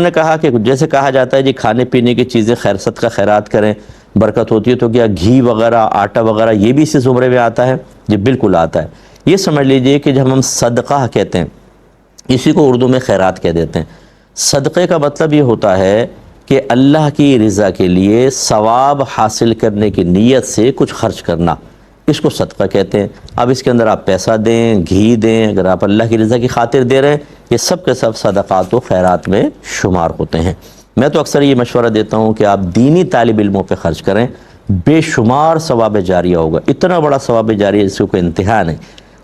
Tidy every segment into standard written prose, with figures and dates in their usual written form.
انہوں نے کہا کہ جیسے کہا جاتا ہے جی کھانے پینے کی چیزیں خیر صدقہ خیرات کریں برکت ہوتی ہے، تو کیا گھی وغیرہ آٹا وغیرہ یہ بھی اسی زمرے میں آتا ہے؟ جی بالکل آتا ہے۔ یہ سمجھ لیجئے کہ جب ہم صدقہ کہتے ہیں، اسی کو اردو میں خیرات کہہ دیتے ہیں، صدقے کا مطلب یہ ہوتا ہے کہ اللہ کی رضا کے لیے ثواب حاصل کرنے کی نیت سے کچھ خرچ کرنا، اس کو صدقہ کہتے ہیں۔ اب اس کے اندر آپ پیسہ دیں، گھی دیں، اگر آپ اللہ کی رضا کی خاطر دے رہے ہیں، یہ سب کے سب صدقات و خیرات میں شمار ہوتے ہیں۔ میں تو اکثر یہ مشورہ دیتا ہوں کہ آپ دینی طالب علموں پہ خرچ کریں، بے شمار ثواب جاریہ ہوگا، اتنا بڑا ثواب جاریہ جس کو کوئی انتہا نہیں۔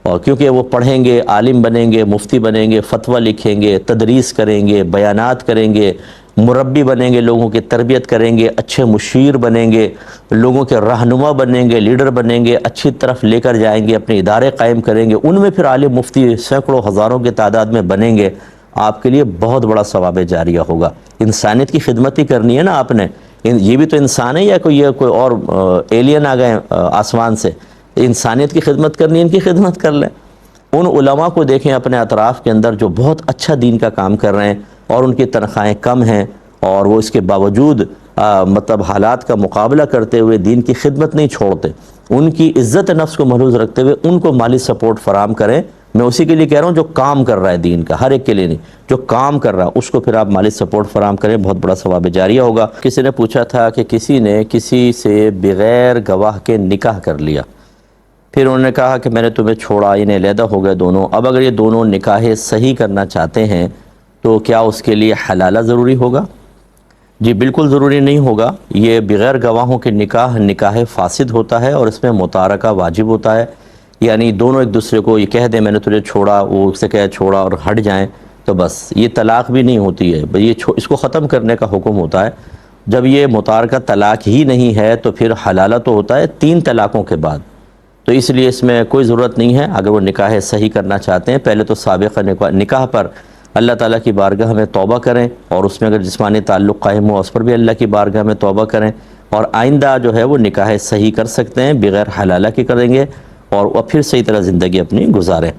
اور کیونکہ وہ پڑھیں گے، عالم بنیں گے، مفتی بنیں گے، فتویٰ لکھیں گے، تدریس کریں گے، بیانات کریں گے، مربی بنیں گے، لوگوں کی تربیت کریں گے، اچھے مشیر بنیں گے، لوگوں کے رہنما بنیں گے، لیڈر بنیں گے، اچھی طرف لے کر جائیں گے، اپنے ادارے قائم کریں گے، ان میں پھر عالم مفتی سینکڑوں ہزاروں کی تعداد میں بنیں گے، آپ کے لیے بہت بڑا ثواب جاریہ ہوگا۔ انسانیت کی خدمت ہی کرنی ہے نا آپ نے، یہ بھی تو انسان ہے یا کوئی اور ایلین آ گئے آسمان سے؟ انسانیت کی خدمت کرنی ہے، ان کی خدمت کر لیں۔ ان علماء کو دیکھیں اپنے اطراف کے اندر جو بہت اچھا دین کا کام کر رہے ہیں اور ان کی تنخواہیں کم ہیں، اور وہ اس کے باوجود مطلب حالات کا مقابلہ کرتے ہوئے دین کی خدمت نہیں چھوڑتے، ان کی عزت نفس کو محفوظ رکھتے ہوئے ان کو مالی سپورٹ فراہم کریں۔ میں اسی کے لیے کہہ رہا ہوں جو کام کر رہا ہے دین کا، ہر ایک کے لیے نہیں، جو کام کر رہا ہے اس کو پھر آپ مالی سپورٹ فراہم کریں، بہت بڑا ثواب جاریہ ہوگا۔ کسی نے پوچھا تھا کہ کسی نے کسی سے بغیر گواہ کے نکاح کر لیا، پھر انہوں نے کہا کہ میں نے تمہیں چھوڑا، انہیں علیحدہ ہو گئے دونوں، اب اگر یہ دونوں نکاح صحیح کرنا چاہتے ہیں تو کیا اس کے لیے حلالہ ضروری ہوگا؟ جی بالکل ضروری نہیں ہوگا۔ یہ بغیر گواہوں کے نکاح فاسد ہوتا ہے، اور اس میں متارکہ واجب ہوتا ہے، یعنی دونوں ایک دوسرے کو یہ کہہ دیں میں نے تجھے چھوڑا، وہ اس سے کہے چھوڑا اور ہٹ جائیں، تو بس یہ طلاق بھی نہیں ہوتی ہے، یہ اس کو ختم کرنے کا حکم ہوتا ہے۔ جب یہ متارکہ طلاق ہی نہیں ہے تو پھر حلالہ تو ہوتا ہے 3 طلاقوں کے بعد، تو اس لیے اس میں کوئی ضرورت نہیں ہے۔ اگر وہ نکاح صحیح کرنا چاہتے ہیں، پہلے تو سابقہ نکاح پر اللہ تعالیٰ کی بارگاہ میں توبہ کریں، اور اس میں اگر جسمانی تعلق قائم ہو اس پر بھی اللہ کی بارگاہ میں توبہ کریں، اور آئندہ جو ہے وہ نکاح صحیح کر سکتے ہیں، بغیر حلالہ کے کریں گے، اور وہ پھر صحیح طرح زندگی اپنی گزاریں۔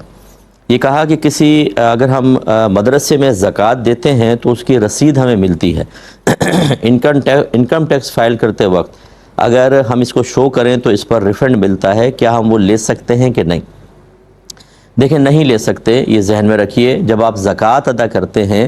یہ کہا کہ اگر ہم مدرسے میں زکوٰۃ دیتے ہیں تو اس کی رسید ہمیں ملتی ہے، انکم ٹیکس فائل کرتے وقت اگر ہم اس کو شو کریں تو اس پر ریفنڈ ملتا ہے، کیا ہم وہ لے سکتے ہیں کہ نہیں؟ دیکھیں نہیں لے سکتے، یہ ذہن میں رکھیے۔ جب آپ زکوٰۃ ادا کرتے ہیں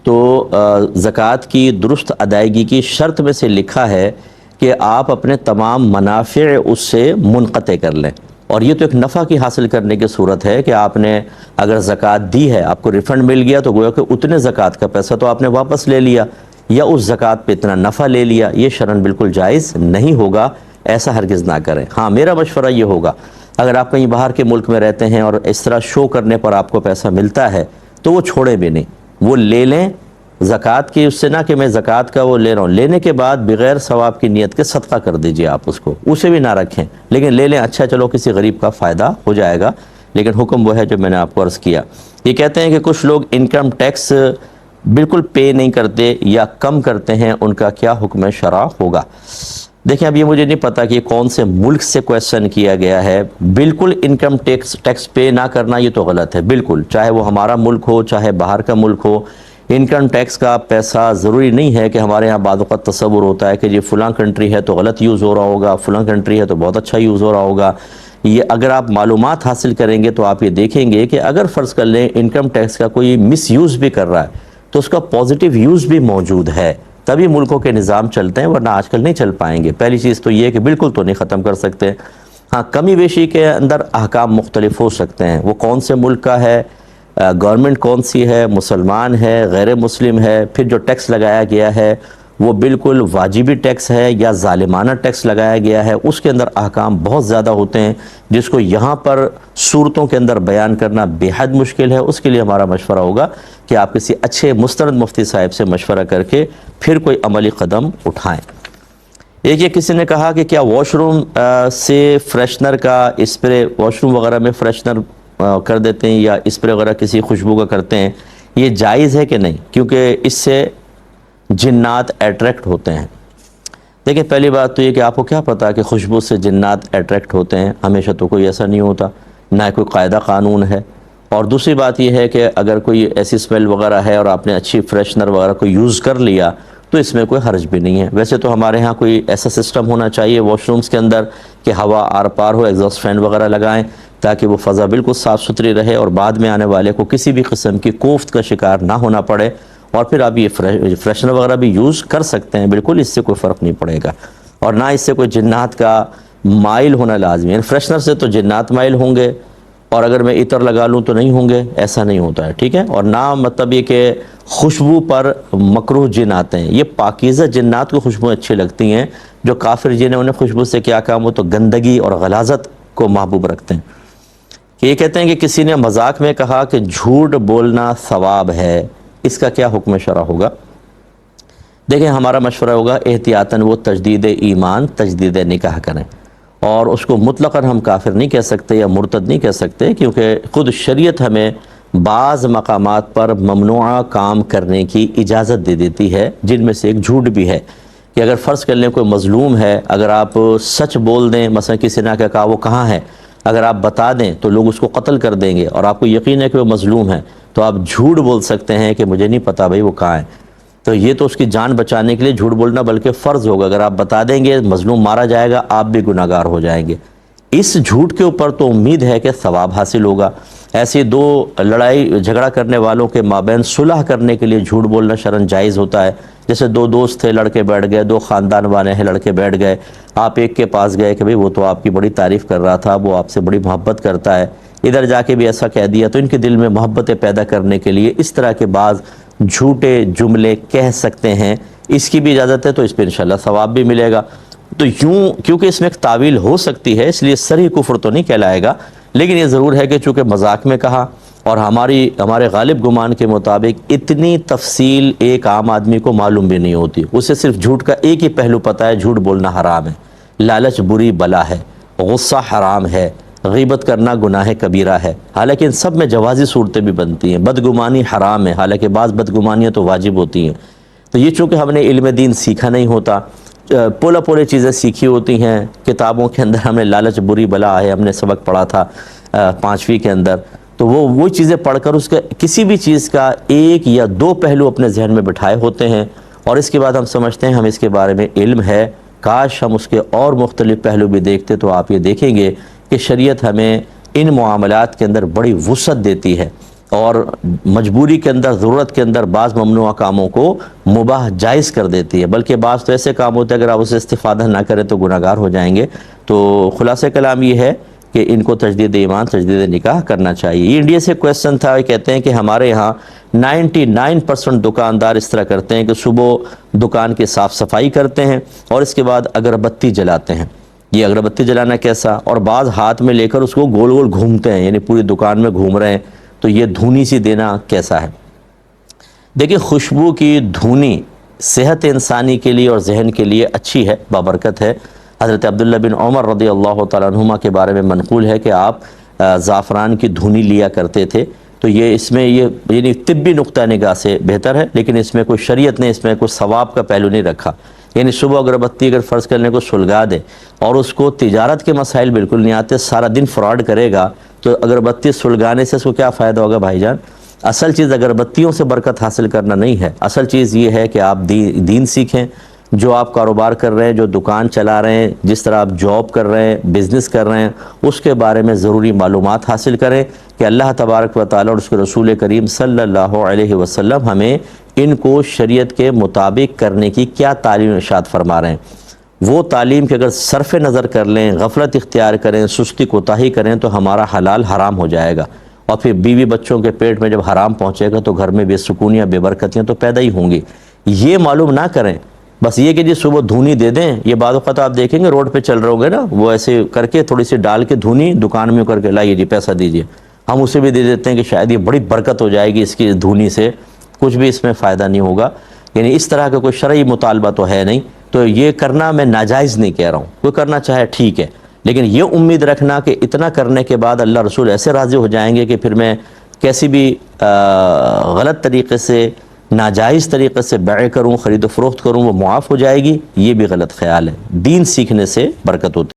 تو زکوٰۃ کی درست ادائیگی کی شرط میں سے لکھا ہے کہ آپ اپنے تمام منافع اس سے منقطع کر لیں، اور یہ تو ایک نفع کی حاصل کرنے کی صورت ہے کہ آپ نے اگر زکوٰۃ دی ہے، آپ کو ریفنڈ مل گیا، تو گویا کہ اتنے زکوٰۃ کا پیسہ تو آپ نے واپس لے لیا، یا اس زکوٰۃ پہ اتنا نفع لے لیا۔ یہ شرعاً بالکل جائز نہیں ہوگا، ایسا ہرگز نہ کریں۔ ہاں میرا مشورہ یہ ہوگا، اگر آپ کہیں باہر کے ملک میں رہتے ہیں اور اس طرح شو کرنے پر آپ کو پیسہ ملتا ہے تو وہ چھوڑیں بھی نہیں، وہ لے لیں زکوٰۃ کی، اس سے نہ کہ میں زکوٰۃ کا وہ لے رہا ہوں، لینے کے بعد بغیر ثواب کی نیت کے صدقہ کر دیجئے، آپ اس کو اسے بھی نہ رکھیں، لیکن لے لیں، اچھا چلو کسی غریب کا فائدہ ہو جائے گا، لیکن حکم وہ ہے جو میں نے آپ کو عرض کیا۔ یہ کہتے ہیں کہ کچھ لوگ انکم ٹیکس بالکل پے نہیں کرتے یا کم کرتے ہیں، ان کا کیا حکم شرع ہوگا؟ دیکھیں اب یہ مجھے نہیں پتا کہ کون سے ملک سے کویسچن کیا گیا ہے۔ بالکل انکم ٹیکس پے نہ کرنا یہ تو غلط ہے، بالکل، چاہے وہ ہمارا ملک ہو چاہے باہر کا ملک ہو۔ انکم ٹیکس کا پیسہ ضروری نہیں ہے کہ ہمارے ہاں بعض اوقات تصور ہوتا ہے کہ یہ فلاں کنٹری ہے تو غلط یوز ہو رہا ہوگا، فلاں کنٹری ہے تو بہت اچھا یوز ہو رہا ہوگا۔ یہ اگر آپ معلومات حاصل کریں گے تو آپ یہ دیکھیں گے کہ اگر فرض کر لیں انکم ٹیکس کا کوئی مس یوز بھی کر رہا ہے تو اس کا پازیٹیو یوز بھی موجود ہے، تبھی ملکوں کے نظام چلتے ہیں، ورنہ آج کل نہیں چل پائیں گے۔ پہلی چیز تو یہ کہ بالکل تو نہیں ختم کر سکتے، ہاں کمی بیشی کے اندر احکام مختلف ہو سکتے ہیں، وہ کون سے ملک کا ہے، گورنمنٹ کون سی ہے، مسلمان ہے غیر مسلم ہے، پھر جو ٹیکس لگایا گیا ہے وہ بالکل واجبی ٹیکس ہے یا ظالمانہ ٹیکس لگایا گیا ہے، اس کے اندر احکام بہت زیادہ ہوتے ہیں جس کو یہاں پر صورتوں کے اندر بیان کرنا بے حد مشکل ہے۔ اس کے لیے ہمارا مشورہ ہوگا کہ آپ کسی اچھے مستند مفتی صاحب سے مشورہ کر کے پھر کوئی عملی قدم اٹھائیں۔ ایک یہ کسی نے کہا کہ کیا واش روم سے فریشنر کا اسپرے، واش روم وغیرہ میں فریشنر کر دیتے ہیں یا اسپرے وغیرہ کسی خوشبو کا کرتے ہیں، یہ جائز ہے کہ نہیں؟ کیونکہ اس سے جنات اٹریکٹ ہوتے ہیں۔ دیکھیں پہلی بات تو یہ کہ آپ کو کیا پتا کہ خوشبو سے جنات اٹریکٹ ہوتے ہیں؟ ہمیشہ تو کوئی ایسا نہیں ہوتا، نہ کوئی قاعدہ قانون ہے، اور دوسری بات یہ ہے کہ اگر کوئی ایسی اسمیل وغیرہ ہے اور آپ نے اچھی فریشنر وغیرہ کو یوز کر لیا تو اس میں کوئی حرج بھی نہیں ہے۔ ویسے تو ہمارے ہاں کوئی ایسا سسٹم ہونا چاہیے واش رومز کے اندر کہ ہوا آر پار ہو، ایگزاسٹ فین وغیرہ لگائیں تاکہ وہ فضا بالکل صاف ستھری رہے اور بعد میں آنے والے کو کسی بھی قسم کی کوفت کا شکار نہ ہونا پڑے۔ اور پھر آپ یہ فریشنر وغیرہ بھی یوز کر سکتے ہیں، بالکل اس سے کوئی فرق نہیں پڑے گا، اور نہ اس سے کوئی جنات کا مائل ہونا لازمی ہے۔ فریشنر سے تو جنات مائل ہوں گے، اور اگر میں عطر لگا لوں تو نہیں ہوں گے، ایسا نہیں ہوتا ہے، ٹھیک ہے۔ اور نہ مطلب یہ کہ خوشبو پر مکروہ جن آتے ہیں، یہ پاکیزہ جنات کو خوشبو اچھی لگتی ہیں، جو کافر جن ہیں انہیں خوشبو سے کیا کام ہو، تو گندگی اور غلاظت کو محبوب رکھتے ہیں۔ یہ کہتے ہیں کہ کسی نے مذاق میں کہا کہ جھوٹ بولنا ثواب ہے، اس کا کیا حکم شرع ہوگا؟ دیکھیں ہمارا مشورہ ہوگا احتیاطاً وہ تجدید ایمان، تجدید نکاح کریں، اور اس کو مطلقاً ہم کافر نہیں کہہ سکتے یا مرتد نہیں کہہ سکتے، کیونکہ خود شریعت ہمیں بعض مقامات پر ممنوعہ کام کرنے کی اجازت دے دیتی ہے، جن میں سے ایک جھوٹ بھی ہے، کہ اگر فرض کر لیں کوئی مظلوم ہے، اگر آپ سچ بول دیں، مثلا کسی نے کہا وہ کہاں ہے، اگر آپ بتا دیں تو لوگ اس کو قتل کر دیں گے، اور آپ کو یقین ہے کہ وہ مظلوم ہے، تو آپ جھوٹ بول سکتے ہیں کہ مجھے نہیں پتا بھائی وہ کہاں ہے۔ تو یہ تو اس کی جان بچانے کے لیے جھوٹ بولنا بلکہ فرض ہوگا، اگر آپ بتا دیں گے مظلوم مارا جائے گا، آپ بھی گناہگار ہو جائیں گے۔ اس جھوٹ کے اوپر تو امید ہے کہ ثواب حاصل ہوگا۔ ایسے دو لڑائی جھگڑا کرنے والوں کے مابین صلح کرنے کے لیے جھوٹ بولنا شرعاً جائز ہوتا ہے، جیسے دو دوست تھے لڑکے بیٹھ گئے، دو خاندان والے ہیں لڑکے بیٹھ گئے، آپ ایک کے پاس گئے کہ بھئی وہ تو آپ کی بڑی تعریف کر رہا تھا، وہ آپ سے بڑی محبت کرتا ہے، ادھر جا کے بھی ایسا کہہ دیا، تو ان کے دل میں محبتیں پیدا کرنے کے لیے اس طرح کے بعض جھوٹے جملے کہہ سکتے ہیں، اس کی بھی اجازت ہے، تو اس پہ انشاءاللہ ثواب بھی ملے گا۔ تو یوں کیونکہ اس میں ایک تعویل ہو سکتی ہے، اس لیے صریح کفر تو نہیں کہلائے گا، لیکن یہ ضرور ہے کہ چونکہ مذاق میں کہا، اور ہمارے غالب گمان کے مطابق اتنی تفصیل ایک عام آدمی کو معلوم بھی نہیں ہوتی، اسے صرف جھوٹ کا ایک ہی پہلو پتہ ہے، جھوٹ بولنا حرام ہے، لالچ بری بلا ہے، غصہ حرام ہے، غیبت کرنا گناہ کبیرہ ہے، حالانکہ ان سب میں جوازی صورتیں بھی بنتی ہیں، بدگمانی حرام ہے، حالانکہ بعض بدگمانیاں تو واجب ہوتی ہیں۔ تو یہ چونکہ ہم نے علم دین سیکھا نہیں ہوتا، پولے چیزیں سیکھی ہوتی ہیں، کتابوں کے اندر ہم نے لالچ بری بلا ہے، ہم نے سبق پڑھا تھا 5ویں کے اندر، تو وہ چیزیں پڑھ کر اس کا کسی بھی چیز کا ایک یا دو پہلو اپنے ذہن میں بٹھائے ہوتے ہیں، اور اس کے بعد ہم سمجھتے ہیں ہم اس کے بارے میں علم ہے، کاش ہم اس کے اور مختلف پہلو بھی دیکھتے، تو آپ یہ دیکھیں گے کہ شریعت ہمیں ان معاملات کے اندر بڑی وسعت دیتی ہے، اور مجبوری کے اندر، ضرورت کے اندر بعض ممنوع کاموں کو مباح جائز کر دیتی ہے، بلکہ بعض تو ایسے کام ہوتے ہیں اگر آپ اسے استفادہ نہ کریں تو گناہگار ہو جائیں گے۔ تو خلاصہ کلام یہ ہے کہ ان کو تجدید ایمان، تجدید نکاح کرنا چاہیے۔ یہ انڈیا سے کویسچن تھا، یہ کہتے ہیں کہ ہمارے یہاں 99% دکاندار اس طرح کرتے ہیں کہ صبح دکان کی صاف صفائی کرتے ہیں اور اس کے بعد اگربتی جلاتے ہیں۔ یہ اگربتی جلانا کیسا؟ اور بعض ہاتھ میں لے کر اس کو گول گول گھومتے ہیں، یعنی پوری دکان میں گھوم رہے ہیں، تو یہ دھونی سی دینا کیسا ہے؟ دیکھیں خوشبو کی دھونی صحت انسانی کے لیے اور ذہن کے لیے اچھی ہے، بابرکت ہے۔ حضرت عبداللہ بن عمر رضی اللہ تعالیٰ عنہما کے بارے میں منقول ہے کہ آپ زعفران کی دھونی لیا کرتے تھے، تو یہ اس میں یہ یعنی طبی نقطہ نگاہ سے بہتر ہے، لیکن اس میں کوئی شریعت نے اس میں کوئی ثواب کا پہلو نہیں رکھا۔ یعنی صبح اگربتی اگر فرض کرنے کو سلگا دے اور اس کو تجارت کے مسائل بالکل نہیں آتے، سارا دن فراڈ کرے گا، تو اگربتی سلگانے سے اس کو کیا فائدہ ہوگا بھائی جان؟ اصل چیز اگربتیوں سے برکت حاصل کرنا نہیں ہے، اصل چیز یہ ہے کہ آپ دین سیکھیں، جو آپ کاروبار کر رہے ہیں، جو دکان چلا رہے ہیں، جس طرح آپ جاب کر رہے ہیں، بزنس کر رہے ہیں، اس کے بارے میں ضروری معلومات حاصل کریں کہ اللہ تبارک و تعالیٰ اور اس کے رسول کریم صلی اللہ علیہ وسلم ہمیں ان کو شریعت کے مطابق کرنے کی کیا تعلیم ارشاد فرما رہے ہیں۔ وہ تعلیم کہ اگر صرف نظر کر لیں، غفلت اختیار کریں، سستی کوتاہی کریں تو ہمارا حلال حرام ہو جائے گا، اور پھر بیوی بچوں کے پیٹ میں جب حرام پہنچے گا تو گھر میں بے سکونیاں، بے برکتیاں تو پیدا ہی ہوں گی۔ یہ معلوم نہ کریں، بس یہ کہ جی صبح دھونی دے دیں۔ یہ بعض اوقات آپ دیکھیں گے روڈ پہ چل رہے ہوں گے نا، وہ ایسے کر کے تھوڑی سی ڈال کے دھونی دکان میں کر کے لائیے جی پیسہ دیجیے، ہم اسے بھی دے دیتے ہیں کہ شاید یہ بڑی برکت ہو جائے گی اس کی دھونی سے، کچھ بھی اس میں فائدہ نہیں ہوگا۔ یعنی اس طرح کا کوئی شرعی مطالبہ تو ہے نہیں، تو یہ کرنا میں ناجائز نہیں کہہ رہا ہوں، کوئی کرنا چاہے ٹھیک ہے، لیکن یہ امید رکھنا کہ اتنا کرنے کے بعد اللہ رسول ایسے راضی ہو جائیں گے کہ پھر میں کیسی بھی غلط طریقے سے، ناجائز طریقے سے بیع کروں، خرید و فروخت کروں، وہ معاف ہو جائے گی، یہ بھی غلط خیال ہے۔ دین سیکھنے سے برکت ہوتی ہے۔